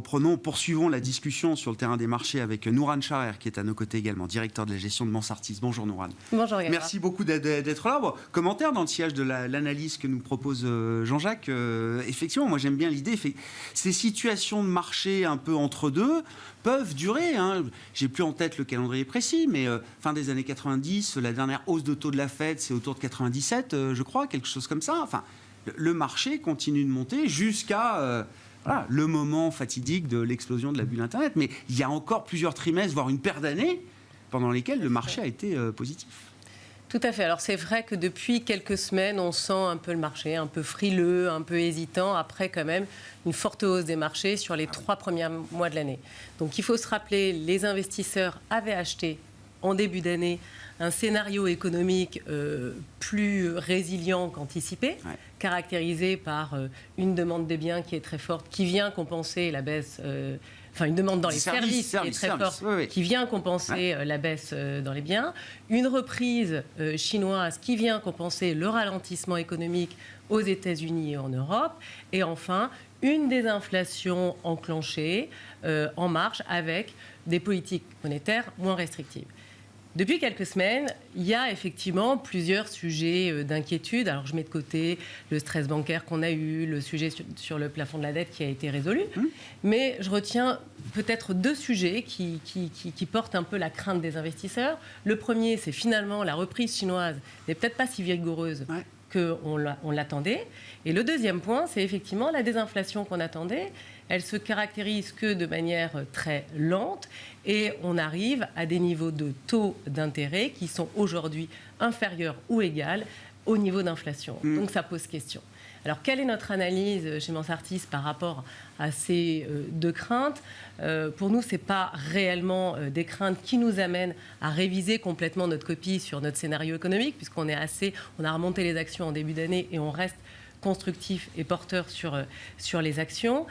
Poursuivons la discussion sur le terrain des marchés avec Nouran Charer, qui est à nos côtés également, directeur de la gestion de Mansartis. Bonjour Nouran. Bonjour Gérard. Merci beaucoup d'être là. Bon, commentaire dans le sillage de l'analyse que nous propose Jean-Jacques. Effectivement, moi j'aime bien l'idée. Ces situations de marché un peu entre deux peuvent durer. J'ai plus en tête le calendrier précis, mais fin des années 90, la dernière hausse de taux de la Fed, c'est autour de 97, je crois, quelque chose comme ça. Enfin, le marché continue de monter jusqu'à... le moment fatidique de l'explosion de la bulle Internet. Mais il y a encore plusieurs trimestres, voire une paire d'années, pendant lesquelles le marché a été positif. Tout à fait. Alors c'est vrai que depuis quelques semaines, on sent un peu le marché, un peu frileux, un peu hésitant, après quand même une forte hausse des marchés sur les 3 premiers mois de l'année. Donc il faut se rappeler, les investisseurs avaient acheté en début d'année un scénario économique plus résilient qu'anticipé, caractérisé par une demande des biens qui est très forte, qui vient compenser la baisse, une demande dans les services qui est très forte, qui vient compenser la baisse dans les biens, une reprise chinoise qui vient compenser le ralentissement économique aux États-Unis et en Europe, et enfin une désinflation enclenchée en marche avec des politiques monétaires moins restrictives. Depuis quelques semaines, il y a effectivement plusieurs sujets d'inquiétude. Alors, je mets de côté le stress bancaire qu'on a eu, le sujet sur le plafond de la dette qui a été résolu. Mais je retiens peut-être 2 sujets qui portent un peu la crainte des investisseurs. Le premier, c'est finalement la reprise chinoise n'est peut-être pas si vigoureuse qu'on l'attendait. Et le deuxième point, c'est effectivement la désinflation qu'on attendait. Elle se caractérise que de manière très lente et on arrive à des niveaux de taux d'intérêt qui sont aujourd'hui inférieurs ou égaux au niveau d'inflation. Donc ça pose question. Alors, quelle est notre analyse chez Mansartis par rapport à ces 2 craintes ? Pour nous, ce n'est pas réellement des craintes qui nous amènent à réviser complètement notre copie sur notre scénario économique, puisqu'on on a remonté les actions en début d'année et on reste constructif et porteur sur les actions.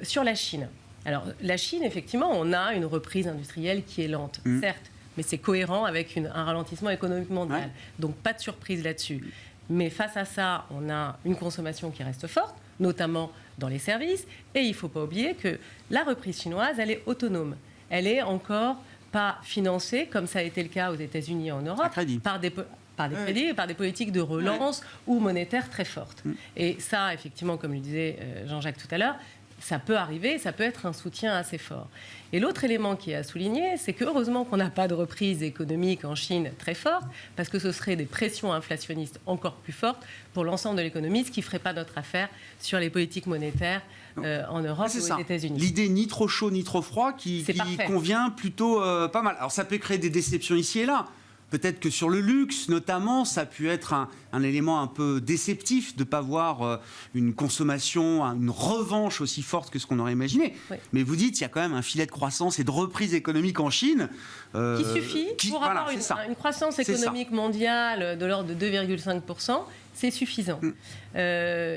Sur la Chine. Alors, la Chine, effectivement, on a une reprise industrielle qui est lente, certes, mais c'est cohérent avec un ralentissement économique mondial. Donc, pas de surprise là-dessus. Mais face à ça, on a une consommation qui reste forte, notamment dans les services. Et il ne faut pas oublier que la reprise chinoise, elle est autonome. Elle n'est encore pas financée, comme ça a été le cas aux États-Unis et en Europe, par des crédits et par des politiques de relance ou monétaires très fortes. Et ça, effectivement, comme le disait Jean-Jacques tout à l'heure, ça peut arriver, ça peut être un soutien assez fort. Et l'autre élément qui est à souligner, c'est que heureusement qu'on n'a pas de reprise économique en Chine très forte, parce que ce serait des pressions inflationnistes encore plus fortes pour l'ensemble de l'économie, ce qui ne ferait pas notre affaire sur les politiques monétaires en Europe ou aux États-Unis. L'idée ni trop chaud ni trop froid qui convient plutôt pas mal. Alors ça peut créer des déceptions ici et là. Peut-être que sur le luxe, notamment, ça a pu être un élément un peu déceptif de ne pas voir une consommation, une revanche aussi forte que ce qu'on aurait imaginé. Mais vous dites, il y a quand même un filet de croissance et de reprise économique en Chine. Qui suffit pour avoir une croissance économique mondiale de l'ordre de 2,5%. C'est suffisant.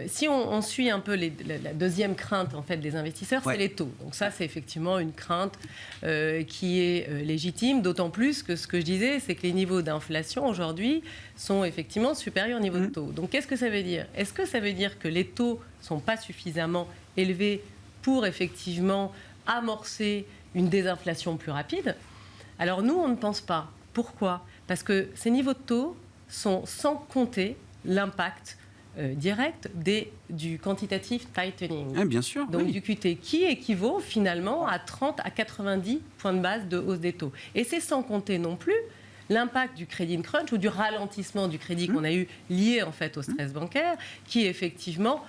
Si on suit un peu la deuxième crainte en fait, des investisseurs, c'est les taux. Donc ça, c'est effectivement une crainte qui est légitime, d'autant plus que ce que je disais, c'est que les niveaux d'inflation aujourd'hui sont effectivement supérieurs au niveau de taux. Donc qu'est-ce que ça veut dire ? Est-ce que ça veut dire que les taux ne sont pas suffisamment élevés pour effectivement amorcer une désinflation plus rapide ? Alors nous, on ne pense pas. Pourquoi ? Parce que ces niveaux de taux sont sans compter l'impact direct du quantitative tightening. Bien sûr. Donc du QT, qui équivaut finalement à 30 à 90 points de base de hausse des taux. Et c'est sans compter non plus l'impact du credit crunch ou du ralentissement du crédit qu'on a eu lié en fait au stress bancaire, qui effectivement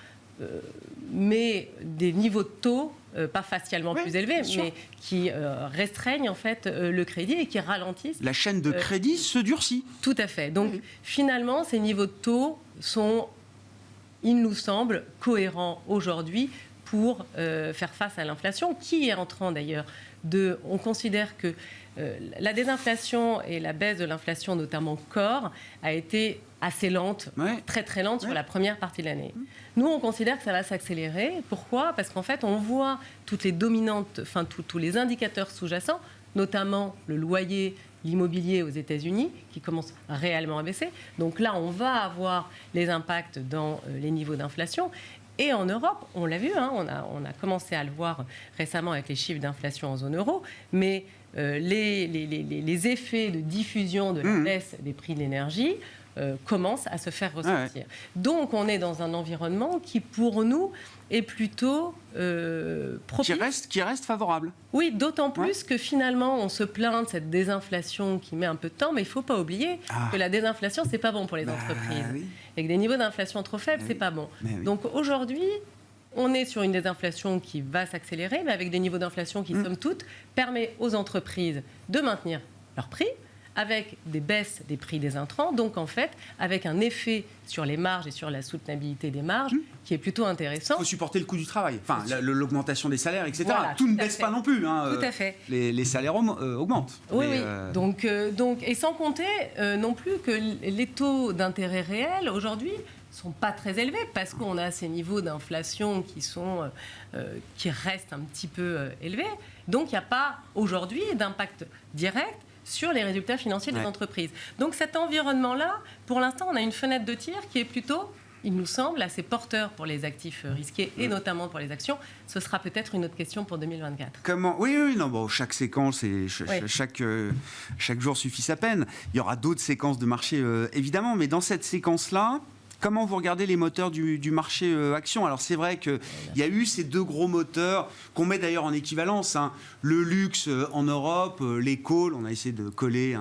met des niveaux de taux pas facialement plus élevés, mais qui restreignent en fait le crédit et qui ralentissent. La chaîne de crédit se durcit. Tout à fait. Donc finalement, ces niveaux de taux sont, il nous semble, cohérents aujourd'hui pour faire face à l'inflation, qui est en train d'ailleurs on considère que la désinflation et la baisse de l'inflation, notamment corps, a été assez lente, très très lente sur la première partie de l'année. Nous, on considère que ça va s'accélérer. Pourquoi ? Parce qu'en fait, on voit toutes les dominantes, tous les indicateurs sous-jacents, notamment le loyer, l'immobilier aux États-Unis, qui commence réellement à baisser. Donc là, on va avoir les impacts dans les niveaux d'inflation. Et en Europe, on l'a vu, hein, on a commencé à le voir récemment avec les chiffres d'inflation en zone euro, mais les effets de diffusion de la baisse des prix de l'énergie commencent à se faire ressentir. Ouais. Donc on est dans un environnement qui, pour nous, est plutôt propice. Qui reste favorable. Oui, d'autant plus que finalement, on se plaint de cette désinflation qui met un peu de temps, mais il ne faut pas oublier que la désinflation, ce n'est pas bon pour les entreprises. Oui. Et que des niveaux d'inflation trop faibles, ce n'est pas bon. Donc aujourd'hui, on est sur une désinflation qui va s'accélérer, mais avec des niveaux d'inflation qui, somme toute, permet aux entreprises de maintenir leurs prix, avec des baisses des prix des intrants, donc en fait, avec un effet sur les marges et sur la soutenabilité des marges qui est plutôt intéressant. Il faut supporter le coût du travail, enfin l'augmentation des salaires, etc. Voilà, tout ne baisse pas non plus. Hein. Tout à fait. Les salaires augmentent. Oui, oui. Donc, et sans compter non plus que les taux d'intérêt réels, aujourd'hui, ne sont pas très élevés parce qu'on a ces niveaux d'inflation qui restent un petit peu élevés. Donc, il n'y a pas aujourd'hui d'impact direct sur les résultats financiers des entreprises. Donc cet environnement-là, pour l'instant, on a une fenêtre de tir qui est plutôt, il nous semble, assez porteur pour les actifs risqués et notamment pour les actions. Ce sera peut-être une autre question pour 2024. Comment ? Oui, non, bon, chaque séquence et chaque jour suffit sa peine. Il y aura d'autres séquences de marché, évidemment, mais dans cette séquence-là, comment vous regardez les moteurs du marché action ? Alors c'est vrai qu'il y a eu ces deux gros moteurs qu'on met d'ailleurs en équivalence. Hein. Le luxe en Europe, les calls, on a essayé de coller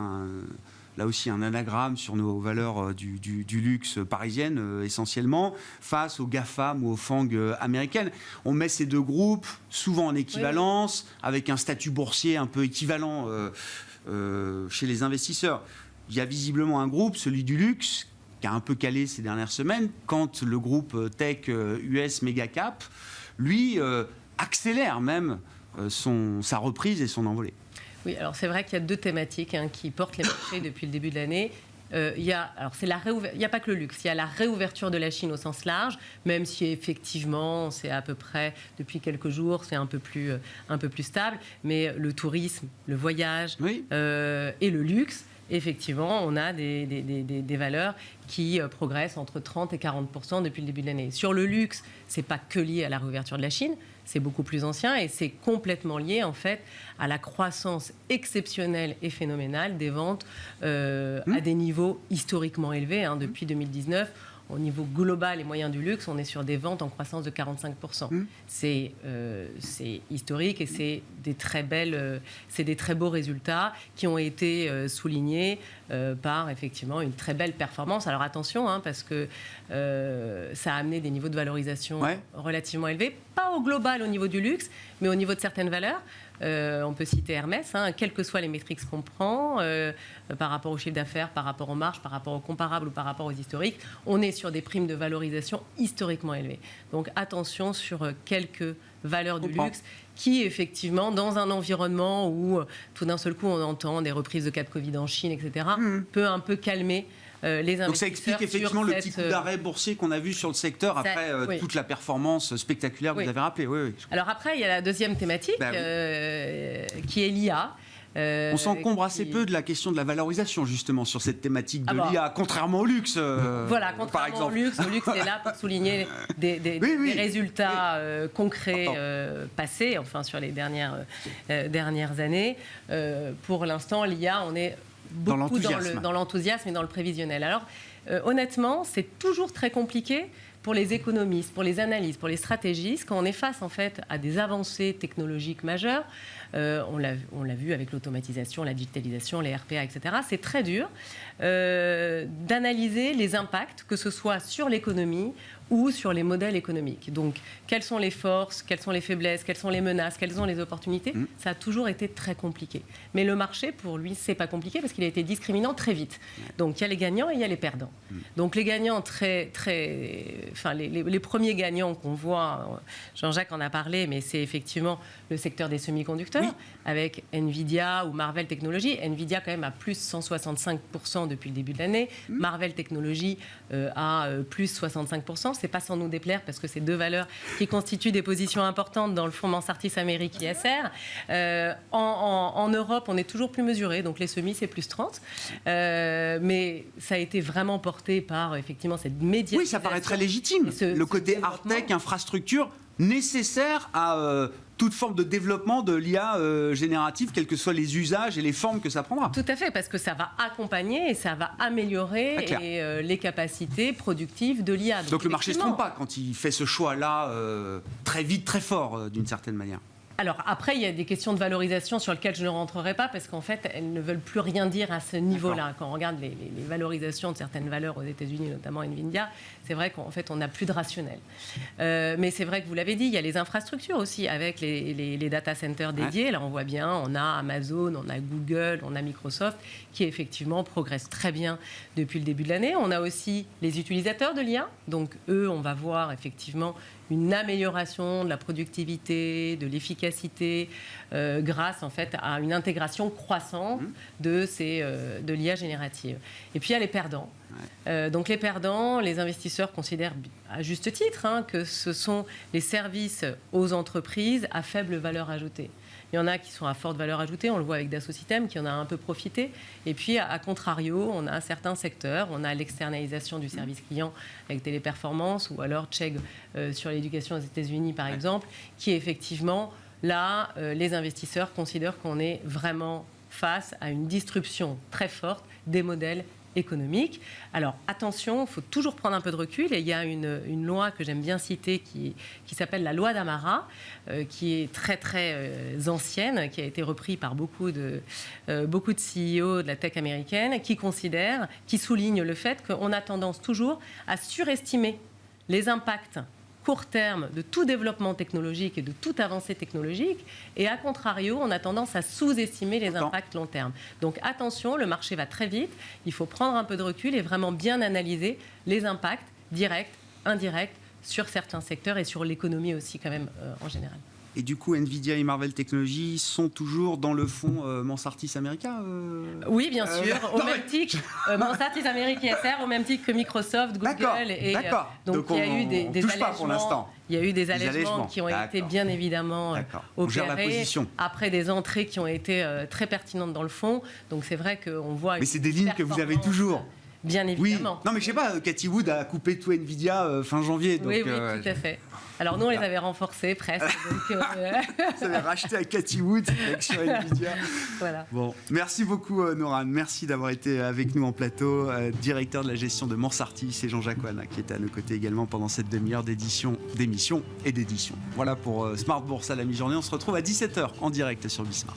là aussi un anagramme sur nos valeurs du luxe parisienne essentiellement, face aux GAFAM ou aux FANG américaines. On met ces deux groupes souvent en équivalence, avec un statut boursier un peu équivalent chez les investisseurs. Il y a visiblement un groupe, celui du luxe, qui a un peu calé ces dernières semaines, quand le groupe tech US Megacap, lui, accélère même sa reprise et son envolée. Oui, alors c'est vrai qu'il y a deux thématiques qui portent les marchés depuis le début de l'année. Il n'y a pas que le luxe, il y a la réouverture de la Chine au sens large, même si effectivement c'est à peu près, depuis quelques jours, c'est un peu plus stable, mais le tourisme, le voyage et le luxe, effectivement, on a des valeurs qui progressent entre 30 et 40% depuis le début de l'année. Sur le luxe, ce n'est pas que lié à la réouverture de la Chine, c'est beaucoup plus ancien et c'est complètement lié en fait à la croissance exceptionnelle et phénoménale des ventes à des niveaux historiquement élevés. Depuis 2019, au niveau global et moyen du luxe, on est sur des ventes en croissance de 45%. C'est historique et c'est des très beaux résultats qui ont été soulignés par effectivement une très belle performance. Alors attention, parce que ça a amené des niveaux de valorisation relativement élevés, pas au global au niveau du luxe, mais au niveau de certaines valeurs. On peut citer Hermès, quelles que soient les métriques qu'on prend, par rapport au chiffre d'affaires, par rapport aux marges, par rapport aux comparables ou par rapport aux historiques, on est sur des primes de valorisation historiquement élevées. Donc attention sur quelques valeurs du luxe qui, effectivement, dans un environnement où tout d'un seul coup on entend des reprises de cas de Covid en Chine, etc., peut un peu calmer les investisseurs. Donc ça explique effectivement le petit coup d'arrêt boursier qu'on a vu sur le secteur après toute la performance spectaculaire que vous avez rappelée. Alors après, il y a la deuxième thématique qui est l'IA. On s'encombre assez peu de la question de la valorisation, justement, sur cette thématique de l'IA, contrairement au luxe, contrairement par exemple. Au luxe est là pour souligner des résultats concrets passés, enfin, sur les dernières années. Pour l'instant, l'IA, on est beaucoup dans l'enthousiasme et dans le prévisionnel. Alors, honnêtement, c'est toujours très compliqué pour les économistes, pour les analystes, pour les stratégistes, quand on est face en fait à des avancées technologiques majeures. On l'a vu avec l'automatisation, la digitalisation, les RPA, etc. C'est très dur d'analyser les impacts, que ce soit sur l'économie ou sur les modèles économiques. Donc, quelles sont les forces, quelles sont les faiblesses, quelles sont les menaces, quelles sont les opportunités. Ça a toujours été très compliqué. Mais le marché, pour lui, c'est pas compliqué parce qu'il a été discriminant très vite. Donc, il y a les gagnants et il y a les perdants. Donc, les gagnants les premiers gagnants qu'on voit, Jean-Jacques en a parlé, mais c'est effectivement le secteur des semi-conducteurs, avec Nvidia ou Marvell Technologies. Nvidia, quand même, a plus 165% depuis le début de l'année. Marvell Technologies a plus 65%. C'est pas sans nous déplaire, parce que c'est deux valeurs qui constituent des positions importantes dans le fonds Mansartis Amérique ISR. En Europe, on est toujours plus mesuré, donc les semis, c'est plus 30. Mais ça a été vraiment porté par, effectivement, cette médiatisation. Oui, ça paraît très légitime. légitime. Le côté développement... hard-tech, infrastructure, nécessaire à toute forme de développement de l'IA générative, quels que soient les usages et les formes que ça prendra. Tout à fait, parce que ça va accompagner et ça va améliorer les capacités productives de l'IA. Donc le marché ne se trompe pas quand il fait ce choix-là très vite, très fort, d'une certaine manière. Alors après, il y a des questions de valorisation sur lesquelles je ne rentrerai pas parce qu'en fait, elles ne veulent plus rien dire à ce niveau-là. Quand on regarde les valorisations de certaines valeurs aux États-Unis, notamment Nvidia, c'est vrai qu'en fait, on n'a plus de rationnel. Mais c'est vrai que vous l'avez dit, il y a les infrastructures aussi avec les data centers dédiés. Là, on voit bien, on a Amazon, on a Google, on a Microsoft qui effectivement progressent très bien depuis le début de l'année. On a aussi les utilisateurs de l'IA. Donc eux, on va voir effectivement une amélioration de la productivité, de l'efficacité, grâce en fait à une intégration croissante de l'IA générative. Et puis il y a les perdants. Donc les perdants, les investisseurs considèrent à juste titre que ce sont les services aux entreprises à faible valeur ajoutée. Il y en a qui sont à forte valeur ajoutée, on le voit avec Dassault Systèmes qui en a un peu profité. Et puis, à contrario, on a certains secteurs, on a l'externalisation du service client avec Téléperformance ou alors Chegg sur l'éducation aux États-Unis, par exemple, qui effectivement, là, les investisseurs considèrent qu'on est vraiment face à une disruption très forte des modèles économique. Alors attention, il faut toujours prendre un peu de recul et il y a une loi que j'aime bien citer qui s'appelle la loi d'Amara, qui est très très ancienne, qui a été reprise par beaucoup de CEO de la tech américaine, qui souligne le fait qu'on a tendance toujours à surestimer les impacts court terme de tout développement technologique et de toute avancée technologique, et à contrario, on a tendance à sous-estimer les impacts long terme. Donc attention, le marché va très vite, il faut prendre un peu de recul et vraiment bien analyser les impacts directs, indirects, sur certains secteurs et sur l'économie aussi quand même en général. Et du coup, Nvidia et Marvell Technologies sont toujours dans le fonds Mansartis America Oui, bien sûr. Au même titre, Mansartis America ISR, au même titre que Microsoft, Google. D'accord. Donc il y a eu des touche pas pour l'instant. Il y a eu des allègements qui ont été bien évidemment opérés après des entrées qui ont été très pertinentes dans le fonds. Donc c'est vrai qu'on voit... Mais c'est des lignes que vous avez toujours. Bien évidemment. Oui. Non mais je sais pas, Cathy Wood a coupé tout Nvidia fin janvier. Donc, oui, tout à fait. Alors nous, on les avait renforcés presque. Donc, vous avez racheté à Cathy Wood sur Nvidia. Voilà. Bon, merci beaucoup Noran. Merci d'avoir été avec nous en plateau. Directeur de la gestion de Mansartis et Jean-Jacques Oana qui était à nos côtés également pendant cette demi-heure d'émission et d'édition. Voilà pour Smart Bourse à la mi-journée. On se retrouve à 17h en direct sur Bismart.